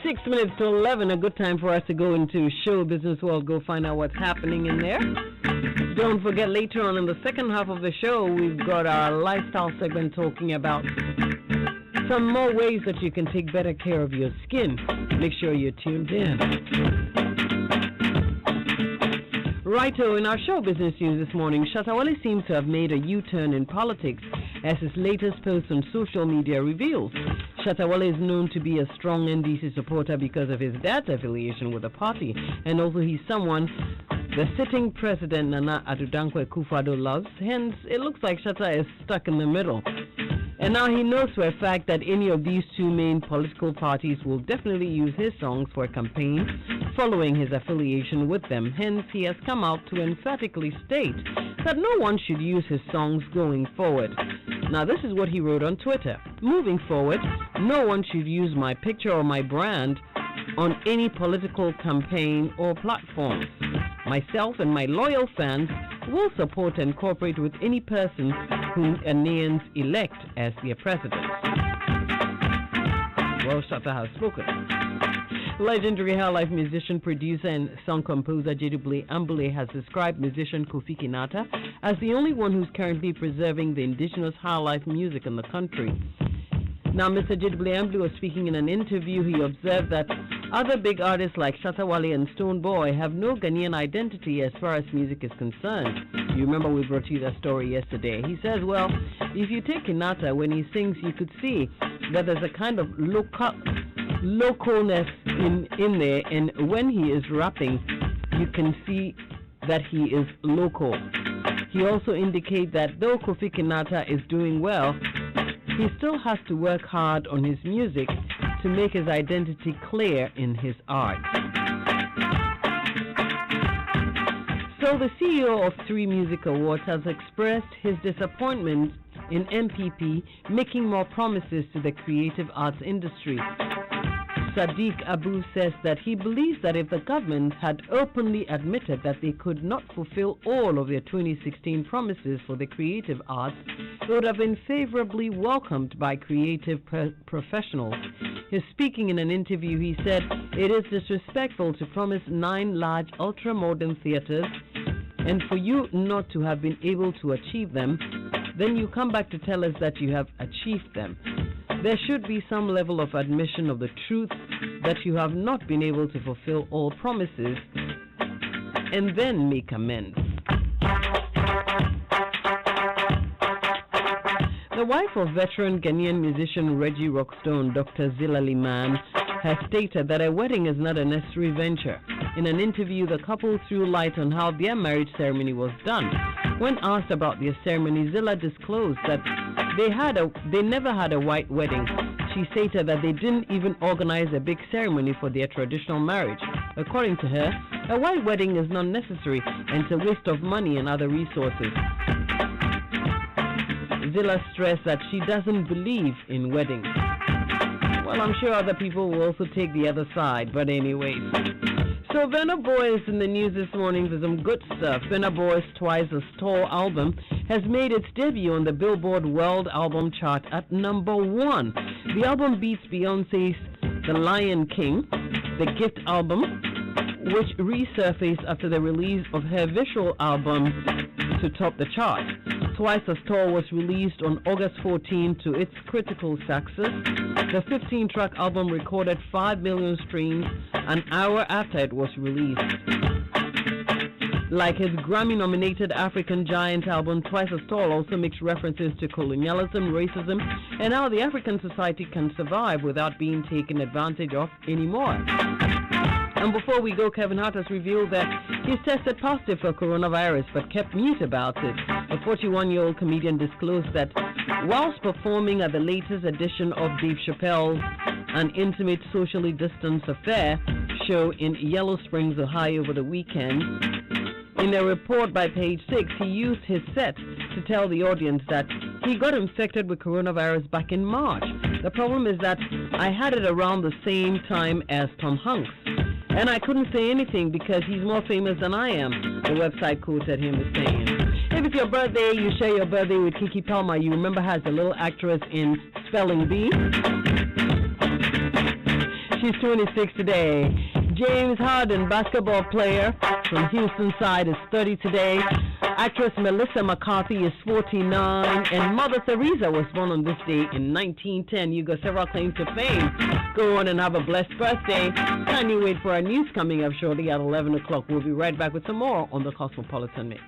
6 minutes to 11, a good time for us to go into show business world, go find out what's happening in there. Don't forget, later on in the second half of the show, we've got our lifestyle segment talking about some more ways that you can take better care of your skin. Make sure you're tuned in. Righto, in our show business news this morning, Shatta Wale seems to have made a U-turn in politics, as his latest post on social media reveals. Shatta Wale is known to be a strong NDC supporter because of his dad's affiliation with the party, and also he's someone the sitting president Nana Addo Dankwa Akufo-Addo loves. Hence, it looks like Shatta is stuck in the middle. And now he knows for a fact that any of these two main political parties will definitely use his songs for a campaign following his affiliation with them. Hence, he has come out to emphatically state that no one should use his songs going forward. Now, this is what he wrote on Twitter. Moving forward, no one should use my picture or my brand on any political campaign or platforms. Myself and my loyal fans will support and cooperate with any person whom Ghanaians elect as their president. Well, Shatta has spoken. Legendary high-life musician, producer, and song composer Jedubile Ambule has described musician Kofi Kinata as the only one who's currently preserving the indigenous high-life music in the country. Now, Mr. Jedubile Ambule was speaking in an interview. He observed that other big artists like Shatta Wale and Stone Boy have no Ghanaian identity as far as music is concerned. You remember we brought you that story yesterday. He says, well, if you take Kinata, when he sings, you could see that there's a kind of localness in there, and when he is rapping, you can see that he is local. He also indicates that though Kofi Kinata is doing well, he still has to work hard on his music to make his identity clear in his art. So the CEO of 3 Music Awards has expressed his disappointment in MPP making more promises to the creative arts industry. Sadiq Abu says that he believes that if the government had openly admitted that they could not fulfill all of their 2016 promises for the creative arts, it would have been favorably welcomed by creative professionals. He's speaking in an interview. He said, it is disrespectful to promise 9 large ultra-modern theaters, and for you not to have been able to achieve them, then you come back to tell us that you have achieved them. There should be some level of admission of the truth that you have not been able to fulfill all promises, and then make amends. The wife of veteran Ghanaian musician Reggie Rockstone, Dr. Zilla Liman, has stated that a wedding is not a necessary venture. In an interview, the couple threw light on how their marriage ceremony was done. When asked about their ceremony, Zilla disclosed that they never had a white wedding. She stated that they didn't even organize a big ceremony for their traditional marriage. According to her, a white wedding is not necessary and it's a waste of money and other resources. Zilla stressed that she doesn't believe in weddings. Well, I'm sure other people will also take the other side, but anyways. So Burna Boy is in the news this morning for some good stuff. Burna Boy's Twice as Tall album has made its debut on the Billboard World Album Chart at #1. The album beats Beyonce's The Lion King, the Gift album, which resurfaced after the release of her visual album to top the chart. Twice as Tall was released on August 14 to its critical success. The 15-track album recorded 5 million streams an hour after it was released. Like his Grammy-nominated African Giant album, Twice as Tall also makes references to colonialism, racism, and how the African society can survive without being taken advantage of anymore. And before we go, Kevin Hart has revealed that he's tested positive for coronavirus but kept mute about it. The 41-year-old comedian disclosed that whilst performing at the latest edition of Dave Chappelle's An Intimate Socially Distanced Affair show in Yellow Springs, Ohio over the weekend, in a report by Page 6, he used his set to tell the audience that he got infected with coronavirus back in March. The problem is that I had it around the same time as Tom Hanks, and I couldn't say anything because he's more famous than I am, the website quoted him as saying. If it's your birthday, you share your birthday with Kiki Palmer. You remember her as a little actress in Spelling Bee. she's 26 today. James Harden, basketball player from Houston side, is 30 today. Actress Melissa McCarthy is 49. And Mother Teresa was born on this day in 1910. You got several claims to fame. Go on and have a blessed birthday. Kindly wait for our news coming up shortly at 11 o'clock. We'll be right back with some more on the Cosmopolitan Mix.